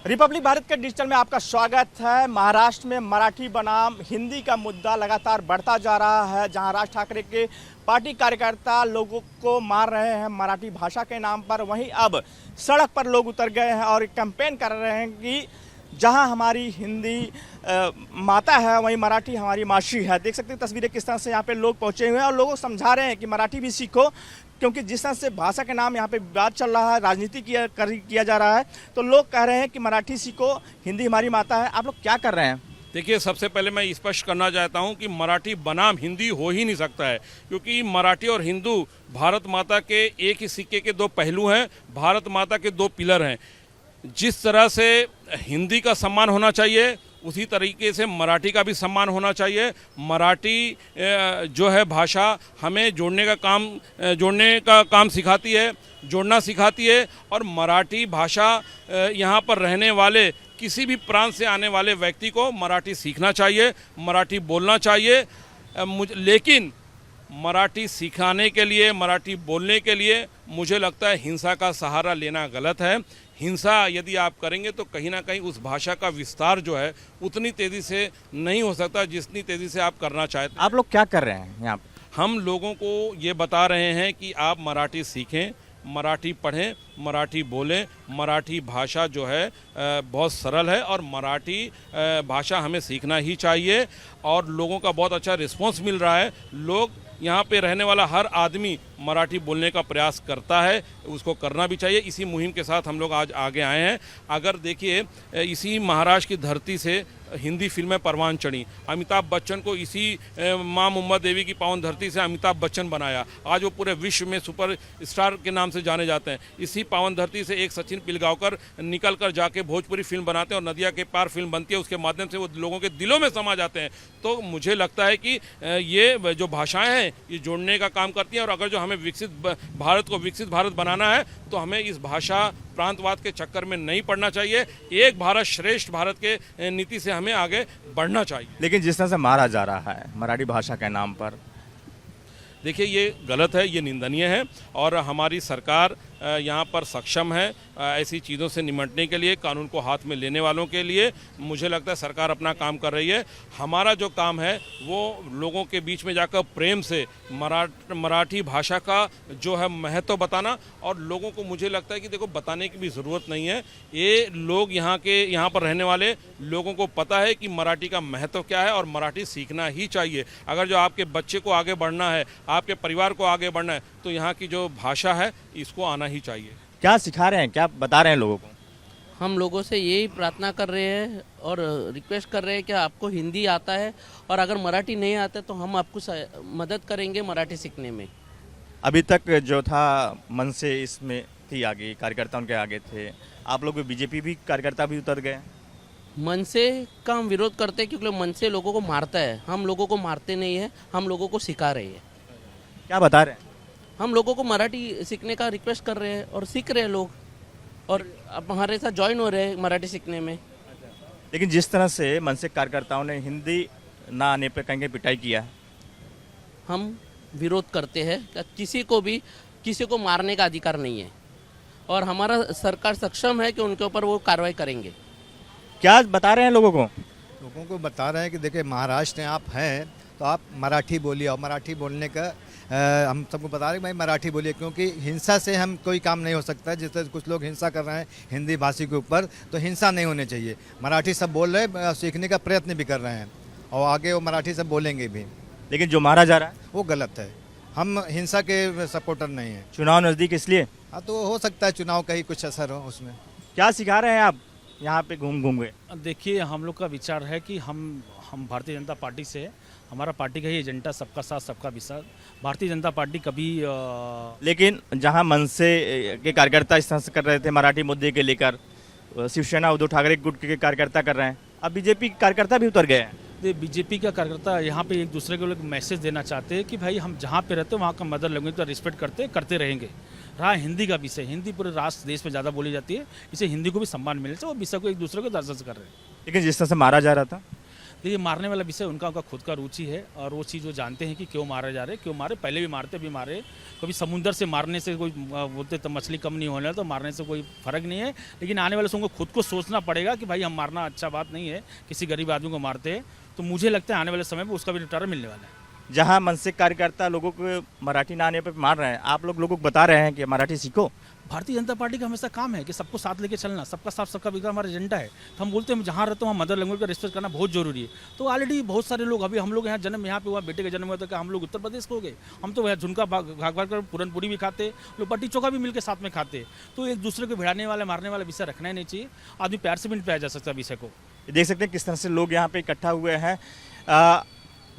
Republic Bharat के digital में आपका स्वागत है। महाराष्ट्र में मराठी बनाम हिंदी का मुद्दा लगातार बढ़ता जा रहा है, जहां राज ठाकरे के पार्टी कार्यकर्ता लोगों को मार रहे हैं मराठी भाषा के नाम पर। वहीं अब सड़क पर लोग उतर गए हैं और कैंपेन कर रहे हैं कि जहां हमारी हिंदी माता है वहीं मराठी हमारी माशी है। देख सकते हैं तस्वीरें किस तरह से यहाँ पे लोग पहुंचे हुए हैं और लोगों को समझा रहे हैं कि मराठी भी सीखो, क्योंकि जिस तरह से भाषा के नाम यहाँ पे विवाद चल रहा है, राजनीति किया जा रहा है, तो लोग कह रहे हैं कि मराठी सीखो, हिंदी हमारी माता है। आप लोग क्या कर रहे हैं? देखिए, सबसे पहले मैं स्पष्ट करना चाहता हूं कि मराठी बनाम हिंदी हो ही नहीं सकता है, क्योंकि मराठी और हिंदू भारत माता के एक ही सिक्के के दो पहलू हैं, भारत माता के दो पिलर हैं। जिस तरह से हिंदी का सम्मान होना चाहिए उसी तरीके से मराठी का भी सम्मान होना चाहिए। मराठी जो है भाषा हमें जोड़ने का काम सिखाती है, जोड़ना सिखाती है। और मराठी भाषा यहाँ पर रहने वाले किसी भी प्रांत से आने वाले व्यक्ति को मराठी सीखना चाहिए, मराठी बोलना चाहिए। लेकिन मराठी सिखाने के लिए, मराठी बोलने के लिए मुझे लगता है हिंसा का सहारा लेना गलत है। हिंसा यदि आप करेंगे तो कहीं ना कहीं उस भाषा का विस्तार जो है उतनी तेज़ी से नहीं हो सकता जितनी तेज़ी से आप करना चाहते हैं। आप लोग क्या कर रहे हैं यहाँ पे? हम लोगों को ये बता रहे हैं कि आप मराठी सीखें, मराठी पढ़ें, मराठी बोलें। मराठी भाषा जो है बहुत सरल है और मराठी भाषा हमें सीखना ही चाहिए। और लोगों का बहुत अच्छा रिस्पांस मिल रहा है। लोग यहाँ पे रहने वाला हर आदमी मराठी बोलने का प्रयास करता है, उसको करना भी चाहिए। इसी मुहिम के साथ हम लोग आज आगे आए हैं। अगर देखिए, इसी महाराष्ट्र की धरती से हिंदी फिल्में परवान चढ़ी। अमिताभ बच्चन को इसी माँ मुम्बा देवी की पावन धरती से अमिताभ बच्चन बनाया। आज वो पूरे विश्व में सुपर स्टार के नाम से जाने जाते हैं। इसी पावन धरती से एक सचिन पिलगांवकर निकल कर जाके भोजपुरी फिल्म बनाते हैं और नदिया के पार फिल्म बनती है। उसके माध्यम से वो लोगों के दिलों में समा जाते हैं। तो मुझे लगता है कि ये जो भाषाएँ हैं ये जोड़ने का काम करती हैं। और अगर जो हमें विकसित भारत बनाना है तो हमें इस भाषा प्रांतवाद के चक्कर में नहीं पड़ना चाहिए। एक भारत श्रेष्ठ भारत के नीति से हमें आगे बढ़ना चाहिए। लेकिन जिस तरह से मारा जा रहा है मराठी भाषा के नाम पर, देखिए, ये गलत है, ये निंदनीय है। और हमारी सरकार यहाँ पर सक्षम है ऐसी चीज़ों से निपटने के लिए। कानून को हाथ में लेने वालों के लिए मुझे लगता है सरकार अपना काम कर रही है। हमारा जो काम है वो लोगों के बीच में जाकर प्रेम से मराठी भाषा का जो है महत्व बताना। और लोगों को मुझे लगता है कि देखो, बताने की भी ज़रूरत नहीं है। ये लोग यहाँ पर रहने वाले लोगों को पता है कि मराठी का महत्व क्या है और मराठी सीखना ही चाहिए। अगर जो आपके बच्चे को आगे बढ़ना है, आपके परिवार को आगे बढ़ना है, तो यहाँ की जो भाषा है इसको आना ही चाहिए। क्या सिखा रहे हैं, क्या बता रहे हैं लोगों को? हम लोगों से यही प्रार्थना कर रहे हैं और रिक्वेस्ट कर रहे हैं कि आपको हिंदी आता है और अगर मराठी नहीं आता तो हम आपको मदद करेंगे मराठी सीखने में। अभी तक जो था मन से इसमें थी, आगे कार्यकर्ता उनके आगे थे। आप लोग बीजेपी भी कार्यकर्ता भी उतर गए। मन से का हम विरोध करते हैं क्योंकि मन से लोगों को मारता है। हम लोगों को मारते नहीं है, हम लोगों को सिखा रहे हैं। क्या बता रहे हैं? हम लोगों को मराठी सीखने का रिक्वेस्ट कर रहे हैं और सीख रहे हैं लोग, और अब हमारे साथ ज्वाइन हो रहे हैं मराठी सीखने में। लेकिन जिस तरह से मनसे कार्यकर्ताओं ने हिंदी ना आने पर कहीं पिटाई किया है, हम विरोध करते हैं कि किसी को मारने का अधिकार नहीं है और हमारा सरकार सक्षम है कि उनके ऊपर वो कार्रवाई करेंगे। क्या बता रहे हैं लोगों को? लोगों को बता रहे हैं कि देखिए, महाराष्ट्र में आप हैं तो आप मराठी बोलिए। और मराठी बोलने का हम सबको बता रहे हैं भाई मराठी बोलिए, क्योंकि हिंसा से हम कोई काम नहीं हो सकता। जिस तरह कुछ लोग हिंसा कर रहे हैं हिंदी भाषी के ऊपर, तो हिंसा नहीं होनी चाहिए। मराठी सब बोल रहे हैं, सीखने का प्रयत्न भी कर रहे हैं और आगे वो मराठी सब बोलेंगे भी। लेकिन जो मारा जा रहा है वो गलत है। हम हिंसा के सपोर्टर नहीं हैं। चुनाव नज़दीक इसलिए हाँ, तो हो सकता है चुनाव का ही कुछ असर हो उसमें। क्या सिखा रहे हैं आप यहाँ पे घूम के? देखिए, हम लोग का विचार है कि हम भारतीय जनता पार्टी से है। हमारा पार्टी का ही एजेंडा सबका साथ सबका विकास। भारतीय जनता पार्टी कभी लेकिन जहां मनसे के कार्यकर्ता इस तरह से कर रहे थे मराठी मुद्दे के लेकर, शिवसेना उद्धव ठाकरे गुट के कार्यकर्ता कर रहे हैं, अब बीजेपी कार्यकर्ता भी उतर गए हैं। बीजेपी का कार्यकर्ता यहाँ पे एक दूसरे को लोग मैसेज देना चाहते हैं कि भाई हम जहाँ पे रहते हैं वहाँ का मदर लैंग्वेज का रिस्पेक्ट करते रहेंगे। रहा हिंदी का विषय, हिंदी पूरे राष्ट्र देश में ज़्यादा बोली जाती है, इसे हिंदी को भी सम्मान मिलना चाहिए और विषय को एक दूसरे को दर्जा कर रहे हैं। लेकिन जिस तरह से मारा जा रहा था, ये मारने वाला विषय उनका खुद का रुचि है और वो चीज़ वो जानते हैं कि क्यों मारे जा रहे, क्यों मारे, पहले भी मारते भी मारे। कभी समुंदर से मारने से कोई बोलते तो मछली कम नहीं होने, तो मारने से कोई फ़र्क नहीं है। लेकिन आने वाले समय को खुद को सोचना पड़ेगा कि भाई हम मारना अच्छा बात नहीं है, किसी गरीब आदमी को मारते हैं। तो मुझे लगता है आने वाले समय में उसका भी निपटारा मिलने वाला है। जहां मानसिक कार्यकर्ता लोगों को मराठी ना आने पर मार रहे हैं, आप लोगों को बता रहे हैं कि मराठी सीखो। भारतीय जनता पार्टी का हमेशा काम है कि सबको साथ लेके चलना, सबका साथ सबका विकास हमारा एजेंडा है। तो हम बोलते हैं जहाँ रहते हो वहाँ मदर लैंग्वेज का रिस्पेक्ट करना बहुत जरूरी है। तो ऑलरेडी बहुत सारे लोग, अभी हम लोग यहाँ जन्म यहाँ पे हुआ, बेटे का जन्म हुआ, तो क्या हम लोग उत्तर प्रदेश को हो गए? हम तो वह झुनका भाग कर पूरनपूरी भी खाते, लोग बाटी चोखा भी मिलकर साथ में खाते। तो एक दूसरे को भिड़ाने वाला, मारने वाला विषय रखना ही नहीं चाहिए। आदमी प्यार से भी निपटाया जा सकता है विषय को। देख सकते हैं किस तरह से लोग यहाँ पे इकट्ठा हुए हैं,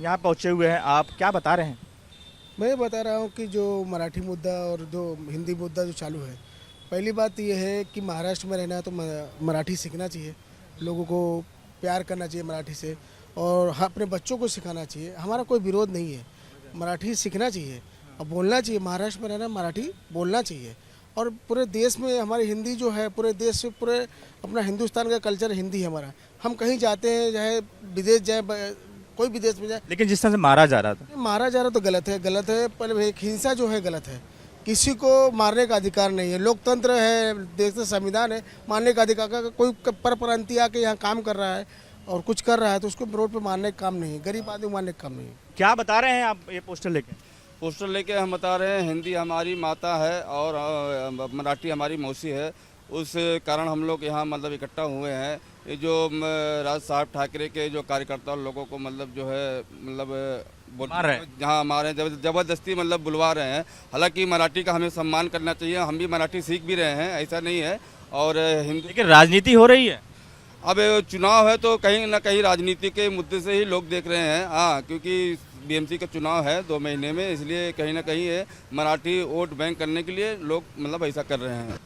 यहाँ पहुँचे हुए हैं। आप क्या बता रहे हैं? मैं बता रहा हूँ कि जो मराठी मुद्दा और जो हिंदी मुद्दा जो चालू है, पहली बात ये है कि महाराष्ट्र में रहना है तो मराठी सीखना चाहिए, लोगों को प्यार करना चाहिए मराठी से, और अपने बच्चों को सिखाना चाहिए। हमारा कोई विरोध नहीं है, मराठी सीखना चाहिए और बोलना चाहिए। महाराष्ट्र में रहना, मराठी बोलना चाहिए। और पूरे देश में हमारी हिंदी जो है, पूरे देश से, पूरे अपना हिंदुस्तान का कल्चर हिंदी है हमारा। हम कहीं जाते हैं, चाहे विदेश जाए, कोई भी देश में जाए, लेकिन जिस तरह से मारा जा रहा था, मारा जा रहा तो गलत है, गलत है। पहले हिंसा जो है गलत है, किसी को मारने का अधिकार नहीं है। लोकतंत्र है, देश का संविधान है, मारने का अधिकार का। कोई परप्रांतीय आके यहाँ काम कर रहा है और कुछ कर रहा है तो उसको रोड पे मारने का काम नहीं है, गरीब आदमी मारने का काम नहीं है। क्या बता रहे हैं आप ये पोस्टर लेके? पोस्टर लेके हम बता रहे हैं हिंदी हमारी माता है और मराठी हमारी मौसी है। उस कारण हम लोग यहाँ मतलब इकट्ठा हुए हैं। ये जो राज साहब ठाकरे के जो कार्यकर्ता लोगों को मतलब जो है मार रहे हैं। जहाँ हमारे ज़बरदस्ती मतलब बुलवा रहे हैं। हालांकि मराठी का हमें सम्मान करना चाहिए, हम भी मराठी सीख भी रहे हैं, ऐसा नहीं है। और हिंदी, लेकिन राजनीति हो रही है। अब चुनाव है तो कहीं ना कहीं राजनीति के मुद्दे से ही लोग देख रहे हैं। हाँ, क्योंकि बीएमसी का चुनाव है 2 महीने में, इसलिए कहीं ना कहीं ये मराठी वोट बैंक करने के लिए लोग मतलब ऐसा कर रहे हैं।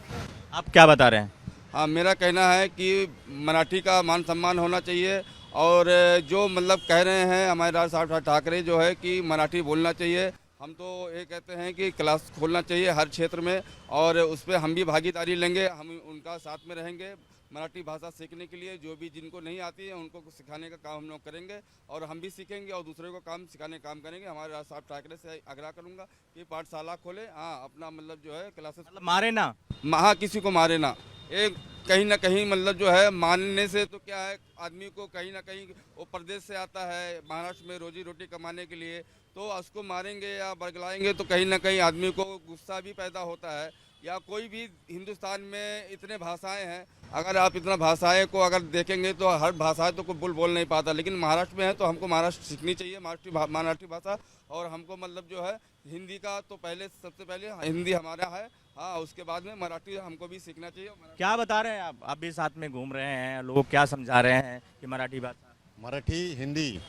आप क्या बता रहे हैं? हाँ, मेरा कहना है कि मराठी का मान सम्मान होना चाहिए। और जो मतलब कह रहे हैं हमारे राज साहब ठाकरे जो है कि मराठी बोलना चाहिए, हम तो ये कहते हैं कि क्लास खोलना चाहिए हर क्षेत्र में, और उस पर हम भी भागीदारी लेंगे। हम उनका साथ में रहेंगे मराठी भाषा सीखने के लिए। जो भी जिनको नहीं आती है उनको सिखाने का काम हम लोग करेंगे, और हम भी सीखेंगे और दूसरे को काम सिखाने का काम करेंगे। हमारे राज साहब ठाकरे से आग्रह करूँगा कि पाठशाला खोले। हाँ, अपना मतलब जो है क्लासेस, मतलब मारे ना, हाँ, किसी को मारे ना। एक कहीं ना कहीं मतलब जो है मानने से तो क्या है, आदमी को कहीं ना कहीं वो प्रदेश से आता है महाराष्ट्र में रोजी रोटी कमाने के लिए, तो उसको मारेंगे या बरगलाएंगे तो कहीं ना कहीं आदमी को गुस्सा भी पैदा होता है। या कोई भी हिंदुस्तान में इतने भाषाएं हैं, अगर आप इतना भाषाएं को अगर देखेंगे तो हर भाषा तो कोई बोल नहीं पाता। लेकिन महाराष्ट्र में है तो हमको महाराष्ट्र सीखनी चाहिए, मराठी भाषा। और हमको मतलब जो है हिंदी का तो पहले, सबसे पहले हिंदी हमारा है, हाँ, उसके बाद में मराठी हमको भी सीखना चाहिए। क्या बता रहे हैं आप भी साथ में घूम रहे हैं, लोग क्या समझा रहे हैं कि मराठी भाषा, मराठी हिंदी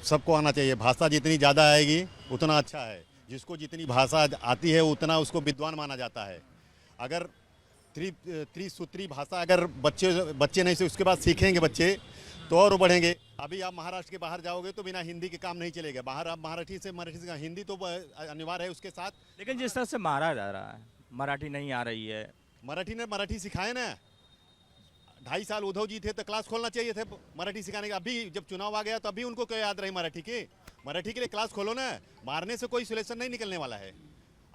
सबको आना चाहिए। भाषा जितनी ज़्यादा आएगी उतना अच्छा है। जिसको जितनी भाषा आती है उतना उसको विद्वान माना जाता है। अगर त्रिसूत्री भाषा अगर बच्चे नहीं से उसके बाद सीखेंगे बच्चे तो और बढ़ेंगे। अभी आप महाराष्ट्र के बाहर जाओगे तो बिना हिंदी के काम नहीं चलेगा। बाहर आप मराठी से हिंदी तो अनिवार्य है उसके साथ। लेकिन जिस तरह से मारा जा रहा है, मराठी नहीं आ रही है। मराठी सिखाए ना। 2.5 साल उद्धव जी थे तो क्लास खोलना चाहिए थे मराठी सिखाने का। अभी जब चुनाव आ गया तो अभी उनको क्या याद रही मराठी के लिए क्लास खोलो ना। मारने से कोई सोल्यूशन नहीं निकलने वाला है।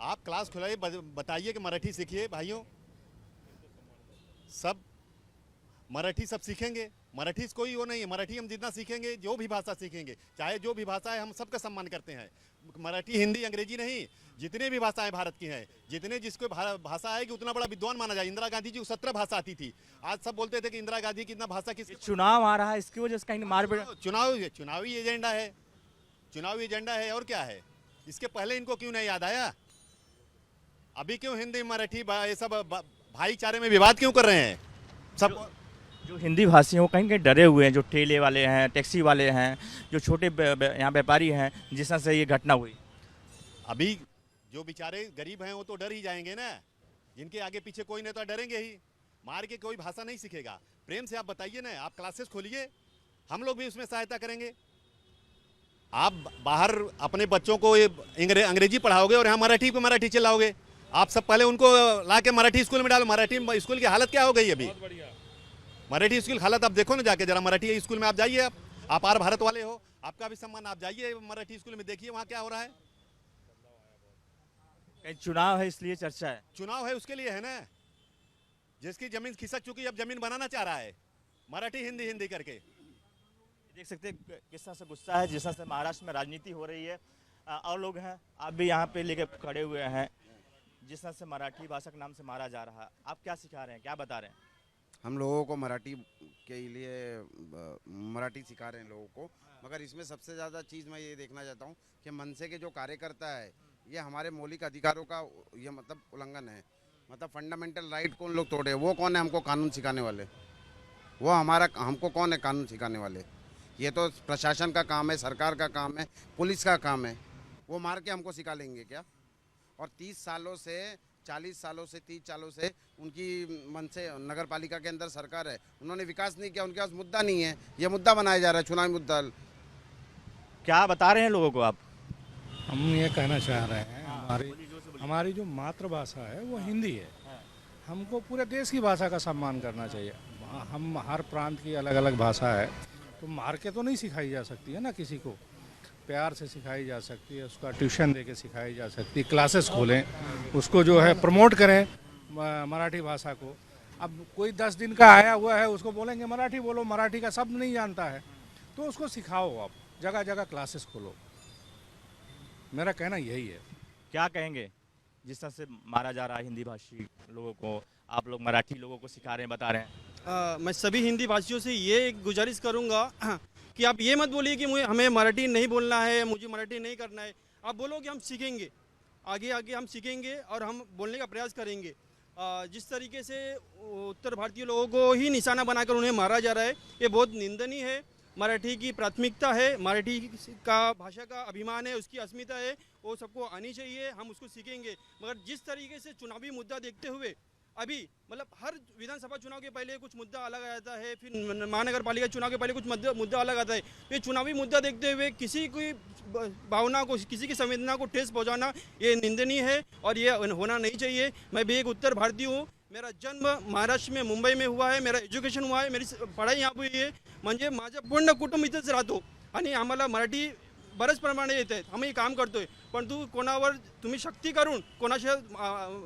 आप क्लास खोलाइए, बताइए कि मराठी सीखिए भाइयों। सब मराठी सब सीखेंगे। मराठी से कोई वो नहीं है। मराठी हम जितना सीखेंगे, जो भी भाषा सीखेंगे, चाहे जो भी भाषा है, हम सबका सम्मान करते हैं। मराठी, हिंदी, अंग्रेजी नहीं, जितने भी भाषाएं भारत की हैं, जितने जिसको भाषा आएगी उतना बड़ा विद्वान माना जाए। इंदिरा गांधी जी को 17 भाषा आती थी। आज सब बोलते थे कि इंदिरा गांधी की इतना भाषा किस। चुनाव आ रहा है, इसकी वजह से कहीं मारपीट। चुनावी एजेंडा है, चुनावी एजेंडा है और क्या है। इसके पहले इनको क्यों नहीं याद आया? अभी क्यों हिंदी मराठी ये सब भाईचारे में विवाद क्यों कर रहे हैं? सब जो हिंदी भाषी हैं वो कहीं कहीं डरे हुए हैं, जो ठेले वाले हैं, टैक्सी वाले हैं, जो छोटे यहाँ व्यापारी हैं, जिस तरह से ये घटना हुई। अभी जो बेचारे गरीब हैं वो तो डर ही जाएंगे ना। जिनके आगे पीछे कोई नहीं तो डरेंगे ही। मार के कोई भाषा नहीं सीखेगा। प्रेम से आप बताइए ना, आप क्लासेस खोलिए, हम लोग भी उसमें सहायता करेंगे। आप बाहर अपने बच्चों को अंग्रेजी पढ़ाओगे और यहाँ मराठी चलाओगे। आप सब पहले उनको ला के मराठी स्कूल में डालो। मराठी स्कूल की हालत क्या हो गई अभी? मराठी स्कूल हालत आप देखो ना, जाके जरा मराठी स्कूल में आप जाइए। आप आर भारत वाले हो, आपका भी सम्मान। आप जाइए मराठी स्कूल में, देखिए वहाँ क्या हो रहा है। कहीं चुनाव है इसलिए चर्चा है। चुनाव है उसके लिए है ना, जिसकी जमीन खिसक चुकी अब जमीन बनाना चाह रहा है मराठी हिंदी हिंदी करके। देख सकते हैं किस तरह से गुस्सा है, जिस तरह से महाराष्ट्र में राजनीति हो रही है। और लोग हैं, आप भी यहाँ पे लेके खड़े हुए हैं, जिस तरह से मराठी भाषा के नाम से मारा जा रहा है, आप क्या सिखा रहे हैं, क्या बता रहे हैं? हम लोगों को मराठी के लिए मराठी सिखा रहे हैं लोगों को, मगर इसमें सबसे ज़्यादा चीज़ मैं ये देखना चाहता हूँ कि मनसे के जो कार्यकर्ता है ये हमारे मौलिक अधिकारों का ये मतलब उल्लंघन है। मतलब फंडामेंटल राइट कौन लोग तोड़े, वो कौन है हमको कानून सिखाने वाले? वो हमको कौन है कानून सिखाने वाले? ये तो प्रशासन का काम है, सरकार का काम है, पुलिस का काम है। वो मार के हमको सिखा लेंगे क्या? और 30 सालों से 40 सालों से 30 सालों से उनकी मन से नगर पालिका के अंदर सरकार है, उन्होंने विकास नहीं किया, उनके पास मुद्दा नहीं है। ये मुद्दा बनाया जा रहा है, चुनावी मुद्दा। क्या बता रहे हैं लोगों को आप? हम ये कहना चाह रहे हैं हमारी जो मातृभाषा है वो हिंदी है। हमको पूरे देश की भाषा का सम्मान करना चाहिए। हम हर प्रांत की अलग अलग भाषा है, तो मार के तो नहीं सिखाई जा सकती है ना किसी को, प्यार से सिखाई जा सकती है, उसका ट्यूशन दे के सिखाई जा सकती है, क्लासेस खोलें, उसको जो है प्रमोट करें मराठी भाषा को। अब कोई 10 दिन का आया हुआ है, उसको बोलेंगे मराठी बोलो, मराठी का शब्द नहीं जानता है, तो उसको सिखाओ। आप जगह जगह क्लासेस खोलो, मेरा कहना यही है। क्या कहेंगे जिस तरह से मारा जा रहा है हिंदी भाषी लोगों को, आप लोग मराठी लोगों को सिखा रहे हैं, बता रहे हैं? मैं सभी हिंदी भाषियों से ये गुजारिश करूँगा कि आप ये मत बोलिए कि हमें मराठी नहीं बोलना है, मुझे मराठी नहीं करना है। आप बोलो कि हम सीखेंगे, आगे आगे हम सीखेंगे और हम बोलने का प्रयास करेंगे। जिस तरीके से उत्तर भारतीय लोगों को ही निशाना बनाकर उन्हें मारा जा रहा है, ये बहुत निंदनीय है। मराठी की प्राथमिकता है, मराठी का भाषा का अभिमान है, उसकी अस्मिता है, वो सबको आनी चाहिए, हम उसको सीखेंगे। मगर जिस तरीके से चुनावी मुद्दा देखते हुए अभी मतलब हर विधानसभा चुनाव के पहले कुछ मुद्दा अलग आता है, फिर महानगर पालिका चुनाव के पहले कुछ मुद्दा अलग आता है। ये चुनावी मुद्दा देखते हुए किसी की भावना को, किसी की संवेदना को ठेस पहुंचाना ये निंदनीय है और ये होना नहीं चाहिए। मैं भी एक उत्तर भारतीय हूँ, मेरा जन्म महाराष्ट्र में मुंबई में हुआ है, मेरा एज्युकेशन हुआ है, मेरी पढ़ाई यहाँ हुई आहे, म्हणजे माझं पूर्ण कुटुंब इथंच राहतो आणि आम्हाला मराठी बरेच प्रमाणे येत आहेत, आम्ही काम करतोय। परंतु कोणावर तुम्ही शक्ती करून, कोणाच्या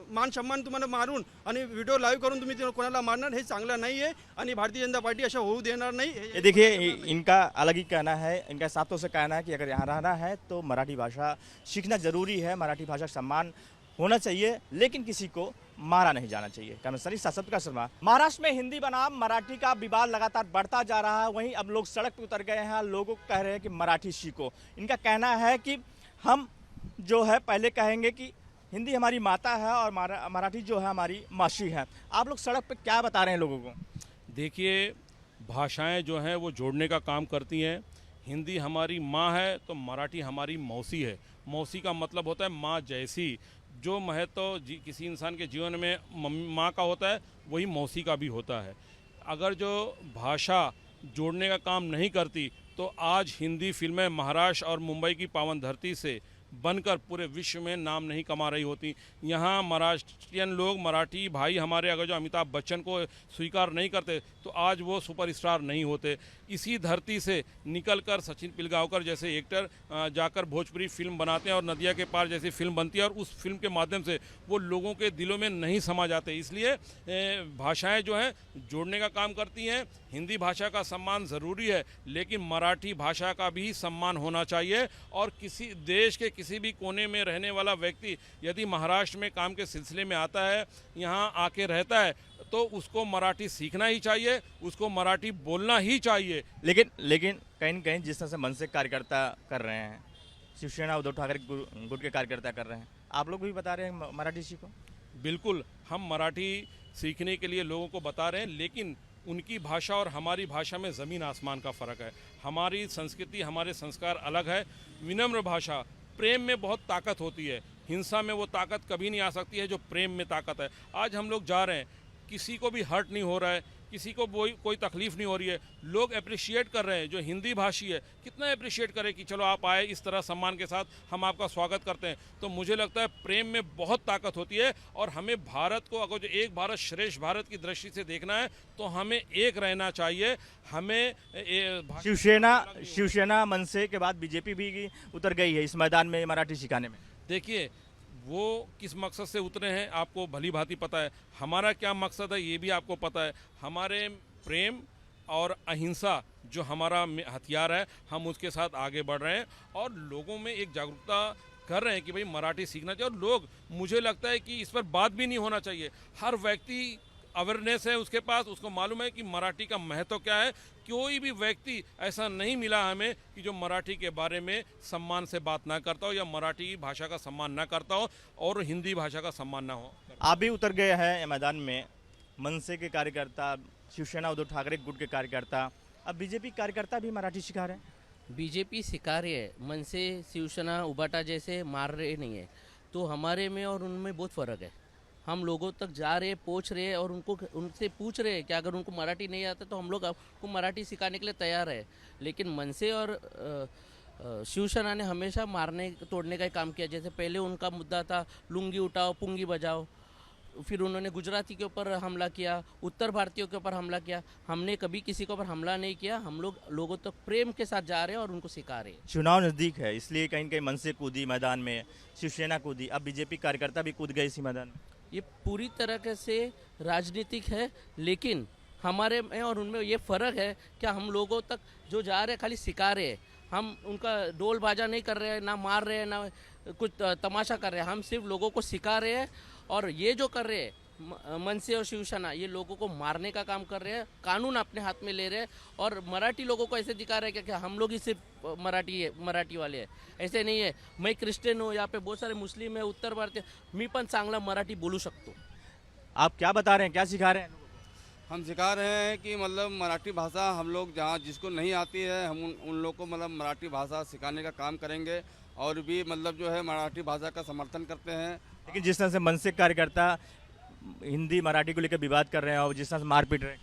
मान सम्मान तुम्हाला मारून आणि व्हिडिओ लाईव्ह करून तुम्ही कोणाला मारणार, हे चांगलं नाही आहे आणि भारतीय जनता पार्टी अशा होऊ देणार नाही। ये देखिए, इनका अलग ही कहना है, इनका साफ तौर से कहना है कि अगर यहाँ रहना है तो मराठी भाषा सीखना जरूरी है, मराठी भाषा का सम्मान होना चाहिए, लेकिन किसी को मारा नहीं जाना चाहिए। कैमरा सनी सत्या शर्मा। महाराष्ट्र में हिंदी बनाम मराठी का विवाद लगातार बढ़ता जा रहा है, वहीं अब लोग सड़क पर उतर गए हैं, लोगों को कह रहे हैं कि मराठी सीखो। इनका कहना है कि हम जो है पहले कहेंगे कि हिंदी हमारी माता है और मराठी जो है हमारी मासी है। आप लोग सड़क पर क्या बता रहे हैं लोगों को? देखिए, भाषाएं जो हैं वो जोड़ने का काम करती हैं। हिंदी हमारी माँ है तो मराठी हमारी मौसी है। मौसी का मतलब होता है माँ जैसी। जो महत्व किसी इंसान के जीवन में माँ का होता है वही मौसी का भी होता है। अगर जो भाषा जोड़ने का काम नहीं करती तो आज हिंदी फिल्में महाराष्ट्र और मुंबई की पावन धरती से बनकर पूरे विश्व में नाम नहीं कमा रही होती। यहाँ महाराष्ट्रियन लोग, मराठी भाई हमारे, अगर जो अमिताभ बच्चन को स्वीकार नहीं करते तो आज वो सुपरस्टार नहीं होते। इसी धरती से निकलकर सचिन पिलगांवकर जैसे एक्टर जाकर भोजपुरी फिल्म बनाते हैं और नदिया के पार जैसी फिल्म बनती है और उस फिल्म के माध्यम से वो लोगों के दिलों में नहीं समा जाते। इसलिए भाषाएं जो हैं जोड़ने का काम करती हैं। हिंदी भाषा का सम्मान ज़रूरी है, लेकिन मराठी भाषा का भी सम्मान होना चाहिए। और किसी देश के किसी भी कोने में रहने वाला व्यक्ति यदि महाराष्ट्र में काम के सिलसिले में आता है, यहाँ आके रहता है, तो उसको मराठी सीखना ही चाहिए, उसको मराठी बोलना ही चाहिए। लेकिन कहीं न कहीं जिस तरह से मन से कार्यकर्ता कर रहे हैं, शिवसेना उद्धव ठाकरे गुट के कार्यकर्ता कर रहे हैं, आप लोग भी बता रहे हैं मराठी सीखो। बिल्कुल, हम मराठी सीखने के लिए लोगों को बता रहे हैं, लेकिन उनकी भाषा और हमारी भाषा में ज़मीन आसमान का फ़र्क है। हमारी संस्कृति, हमारे संस्कार अलग है। विनम्र भाषा, प्रेम में बहुत ताकत होती है, हिंसा में वो ताकत कभी नहीं आ सकती है जो प्रेम में ताकत है। आज हम लोग जा रहे हैं, किसी को भी हर्ट नहीं हो रहा है, किसी को कोई तकलीफ नहीं हो रही है, लोग अप्रिशिएट कर रहे हैं। जो हिंदी भाषी है कितना अप्रिशिएट करे कि चलो आप आए, इस तरह सम्मान के साथ हम आपका स्वागत करते हैं। तो मुझे लगता है प्रेम में बहुत ताकत होती है और हमें भारत को अगर जो एक भारत श्रेष्ठ भारत की दृष्टि से देखना है तो हमें एक रहना चाहिए। हमें शिवसेना मनसे के बाद बीजेपी भी उतर गई है इस मैदान में मराठी सिखाने में। देखिए वो किस मकसद से उतरे हैं आपको भली भांति पता है, हमारा क्या मकसद है ये भी आपको पता है। हमारे प्रेम और अहिंसा जो हमारा हथियार है, हम उसके साथ आगे बढ़ रहे हैं और लोगों में एक जागरूकता कर रहे हैं कि भाई मराठी सीखना चाहिए। और लोग, मुझे लगता है कि इस पर बात भी नहीं होना चाहिए, हर व्यक्ति अवेयरनेस है उसके पास, उसको मालूम है कि मराठी का महत्व क्या है। कोई भी व्यक्ति ऐसा नहीं मिला हमें कि जो मराठी के बारे में सम्मान से बात ना करता हो या मराठी भाषा का सम्मान ना करता हो और हिंदी भाषा का सम्मान ना हो। आप भी उतर गए हैं मैदान में, मनसे के कार्यकर्ता, शिवसेना उद्धव ठाकरे गुट के कार्यकर्ता, अब बीजेपी कार्यकर्ता भी मराठी सिखा रहे हैं। बीजेपी सिखा रही है, मनसे शिवसेना उबाटा जैसे मार रहे नहीं है। तो हमारे में और उनमें बहुत फ़र्क है। हम लोगों तक जा रहे हैं, पहुँच रहे हैं और उनसे पूछ रहे हैं कि अगर उनको मराठी नहीं आता तो हम लोग आपको मराठी सिखाने के लिए तैयार है। लेकिन मनसे और शिवसेना ने हमेशा मारने तोड़ने का ही काम किया। जैसे पहले उनका मुद्दा था लुंगी उठाओ पुंगी बजाओ, फिर उन्होंने गुजराती के ऊपर हमला किया, उत्तर भारतीयों के ऊपर हमला किया। हमने कभी किसी के ऊपर हमला नहीं किया। हम लोग लोगों तक प्रेम के साथ जा रहे हैं और उनको सिखा रहे हैं। चुनाव नज़दीक है इसलिए कहीं कहीं मनसे कूदी मैदान में, शिवसेना कूदी, अब बीजेपी कार्यकर्ता भी कूद गए इसी मैदान में। ये पूरी तरह से राजनीतिक है, लेकिन हमारे में और उनमें ये फ़र्क है कि हम लोगों तक जो जा रहे हैं खाली सिखा रहे हैं। हम उनका डोल बाजा नहीं कर रहे हैं, ना मार रहे हैं, ना कुछ तमाशा कर रहे हैं। हम सिर्फ लोगों को सिखा रहे हैं। और ये जो कर रहे हैं मनसे और शिवसेना, ये लोगों को मारने का काम कर रहे हैं, कानून अपने हाथ में ले रहे हैं और मराठी लोगों को ऐसे दिखा रहे हैं कि हम लोग ही सिर्फ मराठी वाले हैं। ऐसे नहीं है। मैं क्रिश्चियन हूँ, यहाँ पे बहुत सारे मुस्लिम है, उत्तर भारतीय, मी पण चांगला मराठी बोलू शकतो। आप क्या बता रहे हैं, क्या सिखा रहे हैं? हम सिखा रहे हैं कि मतलब मराठी भाषा हम लोग जहाँ जिसको नहीं आती है हम उन लोग को मतलब मराठी भाषा सिखाने का काम करेंगे और भी मतलब जो है मराठी भाषा का समर्थन करते हैं। लेकिन जिस तरह से मनसे कार्यकर्ता हिंदी मराठी को लेकर विवाद कर रहे हैं और जिस तरह से मारपीट रहे हैं,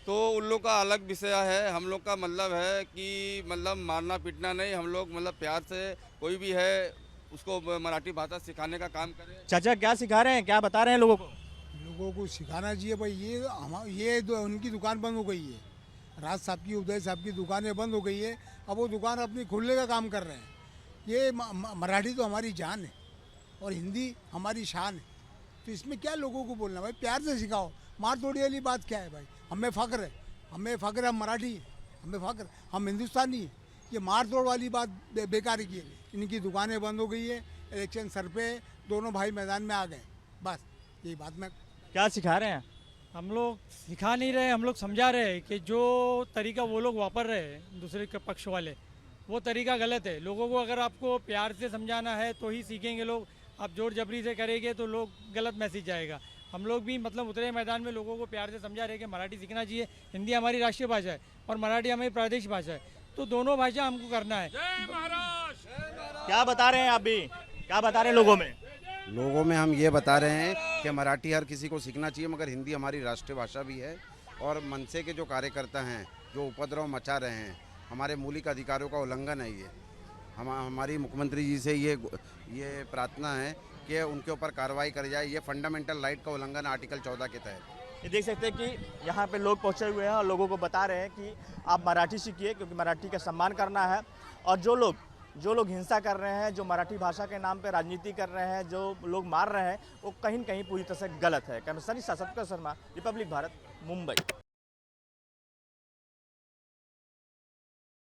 तो उन लोग का अलग विषय है। हम लोग का मतलब है कि मतलब मारना पीटना नहीं, हम लोग मतलब प्यार से कोई भी है उसको मराठी भाषा सिखाने का काम करें। चाचा क्या सिखा रहे हैं, क्या बता रहे हैं लोगों को? लोगों को सिखाना चाहिए भाई। ये उनकी दुकान बंद हो गई है, राज साहब की, उदय साहब की दुकानें बंद हो गई है। अब वो दुकान अपनी खोलने का काम कर रहे हैं। ये मराठी तो हमारी जान है और हिंदी हमारी शान है। तो इसमें क्या लोगों को बोलना, भाई प्यार से सिखाओ। मार तोड़ी वाली बात क्या है भाई? हमें फ़ख्र है, हम मराठी हैं, हमें फ़ख्र, हम हिंदुस्तानी हैं। ये मार तोड़ वाली बात बेकार की है। इनकी दुकानें बंद हो गई है, इलेक्शन सर पे, दोनों भाई मैदान में आ गए, बस यही बात। मैं क्या सिखा रहे हैं? हम लोग सिखा नहीं रहे, हम लोग समझा रहे हैं कि जो तरीका वो लोग वापर रहे हैं दूसरे के पक्ष वाले, वो तरीका गलत है। लोगों को अगर आपको प्यार से समझाना है तो ही सीखेंगे लोग। आप जोर जबरी से करेंगे तो लोग गलत मैसेज जाएगा। हम लोग भी मतलब उतरे मैदान में लोगों को प्यार से समझा रहे हैं कि मराठी सीखना चाहिए। हिंदी हमारी राष्ट्रीय भाषा है और मराठी हमारी प्रादेशिक भाषा है, तो दोनों भाषा हमको करना है। क्या बता रहे हैं आप भी, क्या बता रहे हैं लोगों में? लोगों में हम ये बता रहे हैं कि मराठी हर किसी को सीखना चाहिए, मगर हिंदी हमारी राष्ट्रीय भाषा भी है। और मनसे के जो कार्यकर्ता हैं जो उपद्रव मचा रहे हैं, हमारे मौलिक अधिकारों का उल्लंघन है। ये हमारी मुख्यमंत्री जी से ये प्रार्थना है कि उनके ऊपर कार्रवाई करी जाए। ये फंडामेंटल राइट का उल्लंघन आर्टिकल 14 के तहत। ये देख सकते हैं कि यहाँ पे लोग पहुँचे हुए हैं और लोगों को बता रहे हैं कि आप मराठी सीखिए क्योंकि मराठी का सम्मान करना है। और जो लोग हिंसा कर रहे हैं, जो मराठी भाषा के नाम पे राजनीति कर रहे हैं, जो लोग मार रहे हैं, वो कहीं न कहीं पूरी तरह से गलत है। Camera Sunny Satkar Sharma, Republic Bharat, Mumbai.